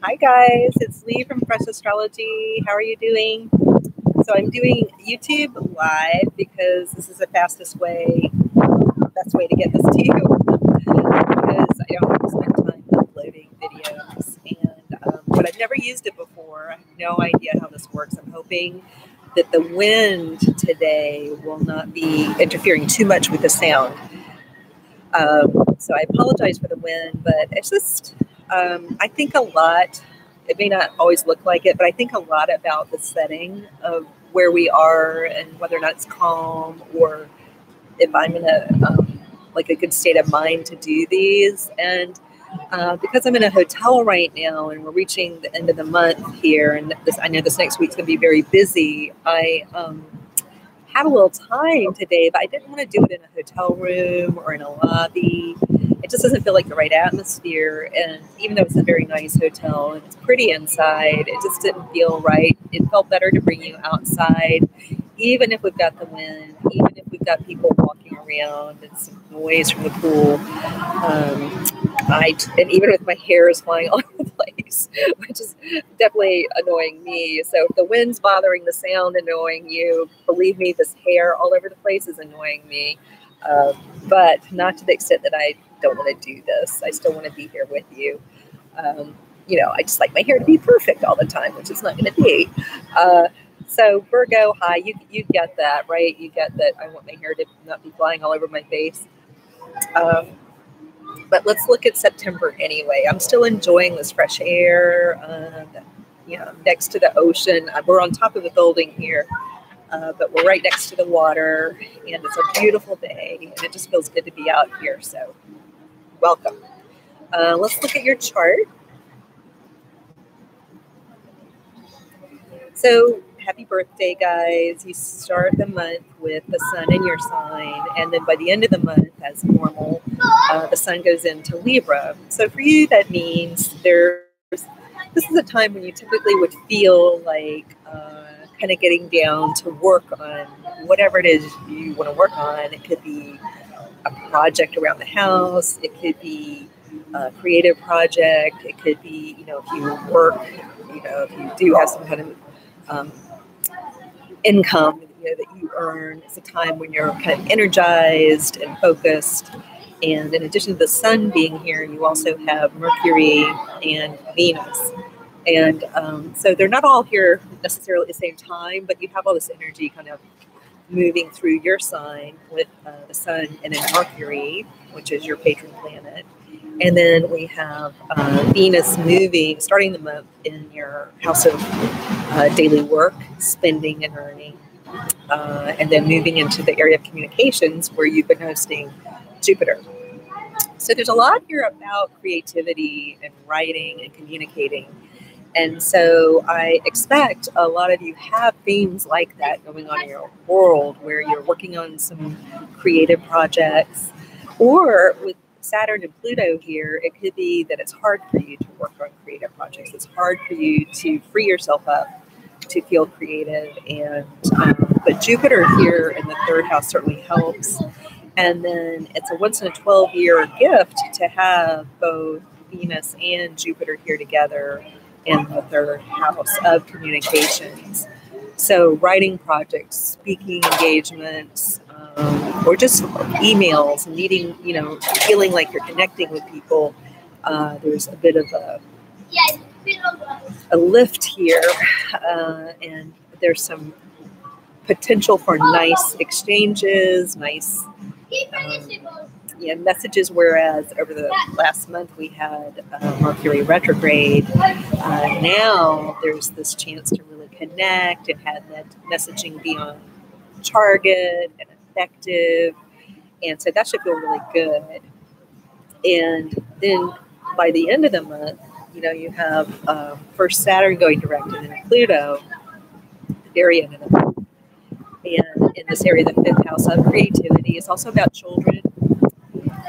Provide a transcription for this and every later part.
Hi guys, it's Lee from Fresh Astrology. How are you doing? So I'm doing YouTube live because this is the best way to get this to you because I don't have to spend time uploading videos. But I've never used it before. I have no idea how this works. I'm hoping that the wind today will not be interfering too much with the sound. So I apologize for the wind, but it's just, I think a lot, it may not always look like it, but I think a lot about the setting of where we are and whether or not it's calm or if I'm in a good state of mind to do these. And because I'm in a hotel right now and we're reaching the end of the month here, and I know this next week's going to be very busy, I had a little time today, but I didn't want to do it in a hotel room or in a lobby. It just doesn't feel like the right atmosphere. And even though it's a very nice hotel and it's pretty inside, it just didn't feel right. It felt better to bring you outside, even if we've got the wind, even if we've got people walking around and some noise from the pool. And even with my hair is flying all over the place, which is definitely annoying me. So if the wind's bothering the sound, annoying you, believe me, this hair all over the place is annoying me. But not to the extent that I don't want to do this. I still want to be here with you. I just like my hair to be perfect all the time, which it's not going to be. So Virgo, hi, you get that, right? You get that I want my hair to not be flying all over my face. But let's look at September anyway. I'm still enjoying this fresh air, next to the ocean. We're on top of a building here, but we're right next to the water, and it's a beautiful day, and it just feels good to be out here. So welcome. Let's look at your chart. So happy birthday, guys. You start the month with the sun in your sign, and then by the end of the month, as normal, the sun goes into Libra. So for you, that means this is a time when you typically would feel like kind of getting down to work on whatever it is you want to work on. It could be a project around the house. It could be a creative project. It could be, if you work, if you do have some kind of income, that you earn. It's a time when you're kind of energized and focused. And in addition to the sun being here, you also have Mercury and Venus. And so they're not all here necessarily at the same time, but you have all this energy kind of moving through your sign with the sun and then Mercury, which is your patron planet. And then we have Venus starting the month in your house of daily work, spending and earning, and then moving into the area of communications where you've been hosting Jupiter. So there's a lot here about creativity and writing and communicating. And so I expect a lot of you have themes like that going on in your world where you're working on some creative projects, or with Saturn and Pluto here, it could be that it's hard for you to work on creative projects. It's hard for you to free yourself up to feel creative. And but Jupiter here in the third house certainly helps. And then it's a once in a 12-year gift to have both Venus and Jupiter here together in the third house of communications. So writing projects, speaking engagements, or just emails, meeting, feeling like you're connecting with people. There's a bit of a lift here, and there's some potential for nice exchanges, nice messages, whereas over the last month we had Mercury retrograde. Now there's this chance to really connect and have that messaging be on target and effective, and so that should feel really good. And then by the end of the month, you have first Saturn going direct and then Pluto at the very end of the month. And in this area, the fifth house of creativity is also about children.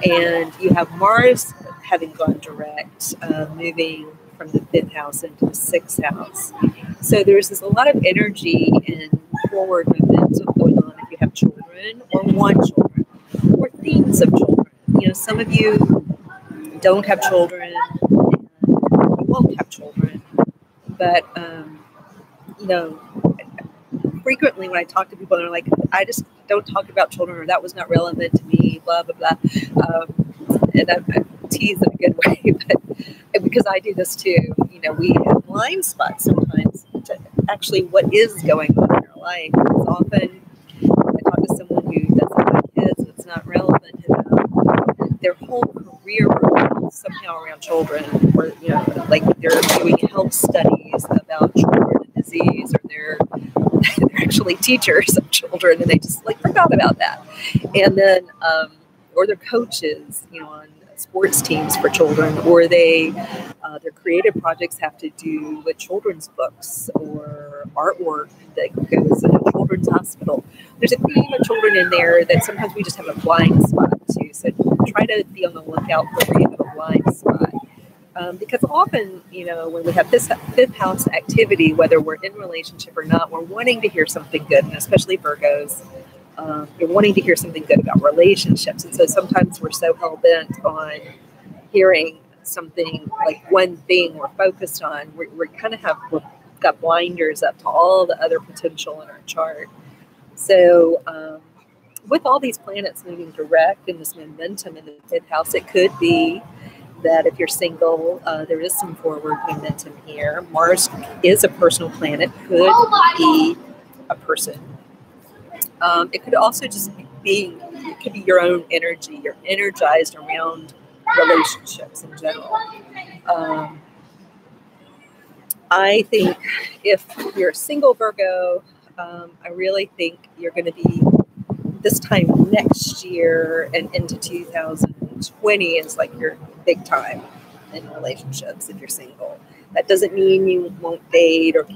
And you have Mars having gone direct, moving from the fifth house into the sixth house. So there's a lot of energy and forward momentum going on if you have children or want children or themes of children. Some of you don't have children and you won't have children. But, you know, frequently when I talk to people, they're like, I just don't talk about children, or that was not relevant to me, blah, blah, blah. And I tease in a good way, but because I do this too, you know, we have blind spots sometimes to actually what is going on in our life. It's often, I talk to someone who doesn't have kids, it's not relevant to them. Their whole career revolves somehow around children, or, you know, like they're doing health studies about children and disease, or they're actually teachers of children, and they just like forgot about that. And then, or they're coaches, you know, on sports teams for children, or their creative projects have to do with children's books or artwork that goes in a children's hospital. There's a theme of children in there that sometimes we just have a blind spot to. So try to be on the lookout for where you have a blind spot. Because often, you know, when we have this fifth house activity, whether we're in relationship or not, we're wanting to hear something good, and especially Virgos, you're wanting to hear something good about relationships. And so sometimes we're so hell-bent on hearing something, like one thing we're focused on, we've got blinders up to all the other potential in our chart. So with all these planets moving direct in this momentum in the fifth house, it could be that if you're single, there is some forward momentum here. Mars is a personal planet, could be a person. It could also just be, it could be your own energy. You're energized around relationships in general. I think if you're a single Virgo, I really think you're going to be, this time next year and into 2020 is like your big time in relationships if you're single. That doesn't mean you won't date or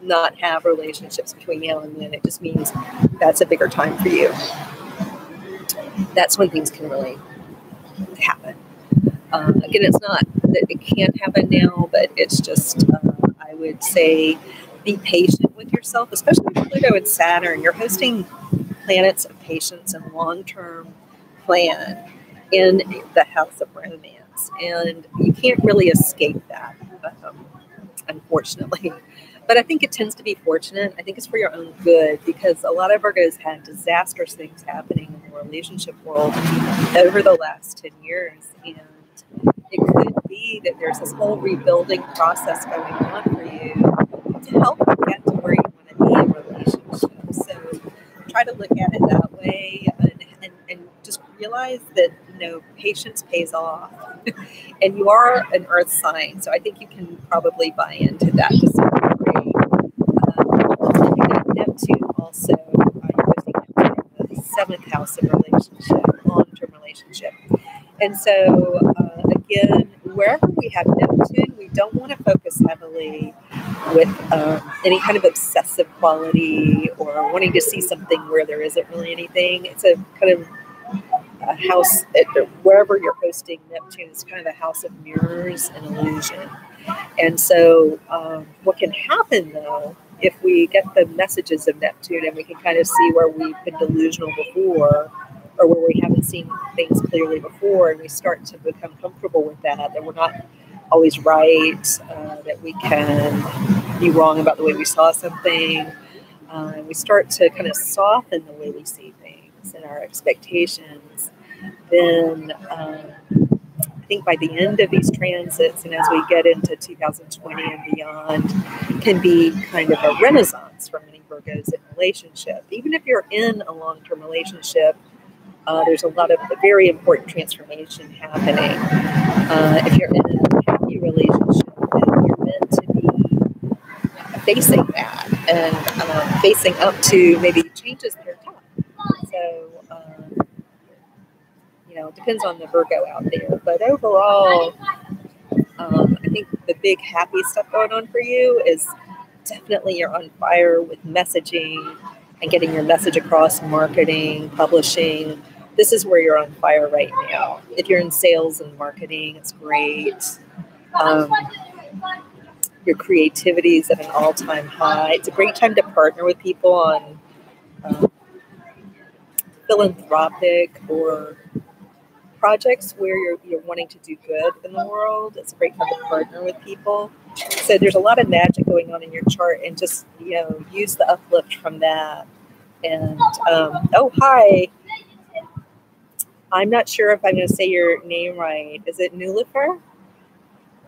not have relationships between now and then. It just means that's a bigger time for you. That's when things can really happen. Again, it's not that it can't happen now, but it's just, I would say, be patient with yourself, especially with Pluto and Saturn. You're hosting planets of patience and long-term plan in the house of romance, and you can't really escape that, unfortunately. But I think it tends to be fortunate. I think it's for your own good, because a lot of Virgos had disastrous things happening in the relationship world over the last 10 years, and it could be that there's this whole rebuilding process going on for you to help you get to where you want to be in relationships. So try to look at it that way, and just realize that, you know, patience pays off. And you are an earth sign, so I think you can probably buy into that to some degree. You got Neptune also, the seventh house of relationship, long-term relationship. And so, again, wherever we have Neptune, we don't want to focus heavily with any kind of obsessive quality or wanting to see something where there isn't really anything. It's a kind of a house, wherever you're hosting Neptune, is kind of a house of mirrors and illusion. And so what can happen, though, if we get the messages of Neptune and we can kind of see where we've been delusional before, or where we haven't seen things clearly before, and we start to become comfortable with that we're not always right, that we can be wrong about the way we saw something, and we start to kind of soften the way we see things and our expectations, then I think by the end of these transits, and as we get into 2020 and beyond, can be kind of a renaissance for many Virgos in relationship. Even if you're in a long-term relationship, there's a lot of very important transformation happening. If you're in a happy relationship, then you're meant to be facing that and facing up to maybe changes that are tough. So, you know, it depends on the Virgo out there. But overall, I think the big happy stuff going on for you is definitely you're on fire with messaging and getting your message across, marketing, publishing. This is where you're on fire right now. If you're in sales and marketing, it's great. Your creativity is at an all-time high. It's a great time to partner with people on philanthropic or projects where you're wanting to do good in the world. It's a great time to partner with people. So there's a lot of magic going on in your chart, and just, use the uplift from that. And oh, hi. I'm not sure if I'm going to say your name right. Is it Nulifer?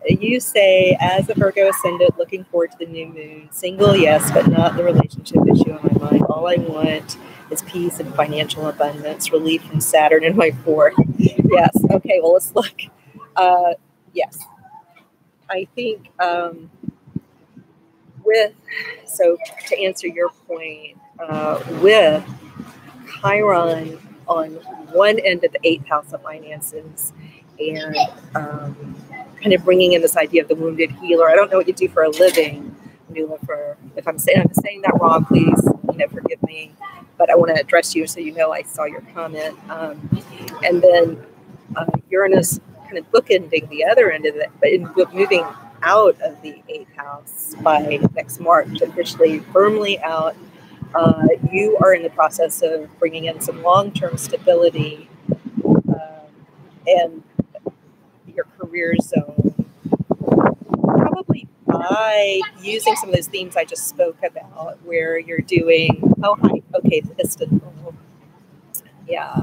You say, as a Virgo ascendant, looking forward to the new moon. Single, yes, but not the relationship issue on my mind. All I want is peace and financial abundance, relief from Saturn in my fourth. Yes. Okay. Well, let's look. Yes. I think so to answer your point, with Chiron on one end of the eighth house of finances, and kind of bringing in this idea of the wounded healer. I don't know what you do for a living, Nulifer. If I'm saying that wrong, please, forgive me. But I want to address you so I saw your comment. And then Uranus kind of bookending the other end of it, but moving out of the eighth house by next March, officially firmly out. You are in the process of bringing in some long-term stability and your career zone, probably by using some of those themes I just spoke about, where you're doing, Istanbul. Yeah,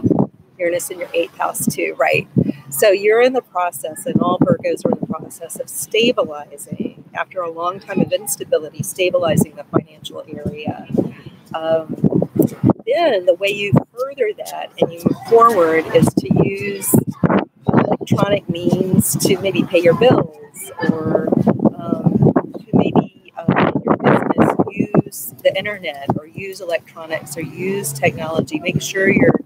Uranus in your eighth house too, right? So you're in the process, and all Virgos are in the process of stabilizing, after a long time of instability, stabilizing the financial area. Then the way you further that and you move forward is to use electronic means to maybe pay your bills, or to maybe in your business use the internet, or use electronics, or use technology. Make sure you're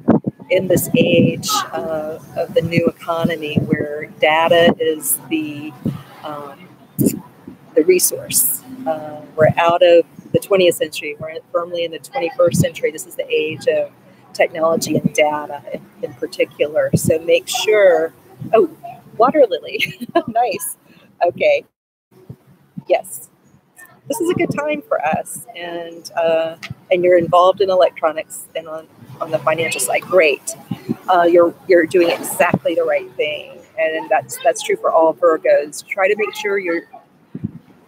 in this age of the new economy where data is the resource. We're out of the 20th century. We're firmly in the 21st century. This is the age of technology and data in particular. So make sure. Oh, water lily. Nice. Okay. Yes. This is a good time for us. And you're involved in electronics and on the financial side. Great. You're doing exactly the right thing. And that's true for all Virgos. Try to make sure you're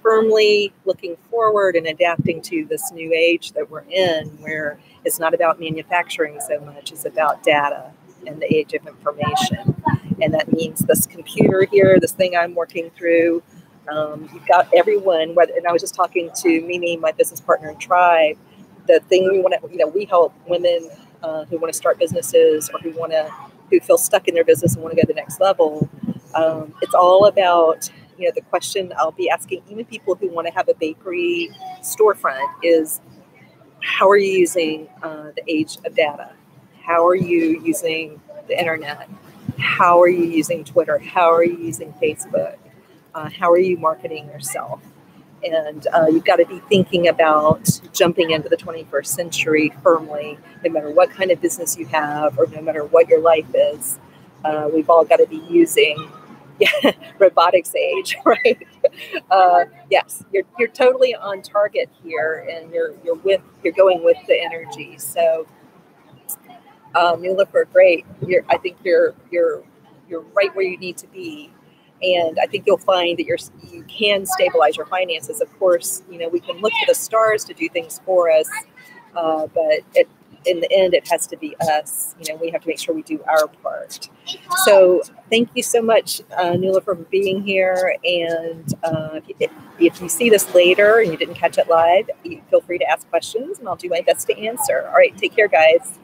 firmly looking forward and adapting to this new age that we're in, where it's not about manufacturing so much, it's about data and the age of information. And that means this computer here, this thing I'm working through, you've got everyone, and I was just talking to Mimi, my business partner in Tribe, the thing we want to, we help women who want to start businesses, or who feel stuck in their business and want to go to the next level. It's all about, the question I'll be asking even people who want to have a bakery storefront is, how are you using the age of data? How are you using the internet? How are you using Twitter? How are you using Facebook? How are you marketing yourself? And you've got to be thinking about jumping into the 21st century firmly, no matter what kind of business you have, or no matter what your life is. We've all got to be using robotics age, right? Yes, you're totally on target here, and you're going with the energy. So, Nulifer, great. I think you're right where you need to be, and I think you'll find that you can stabilize your finances. Of course, we can look to the stars to do things for us, but in the end, it has to be us. We have to make sure we do our part. So thank you so much, Nuala, for being here. And if you see this later and you didn't catch it live, feel free to ask questions, and I'll do my best to answer. All right, take care, guys.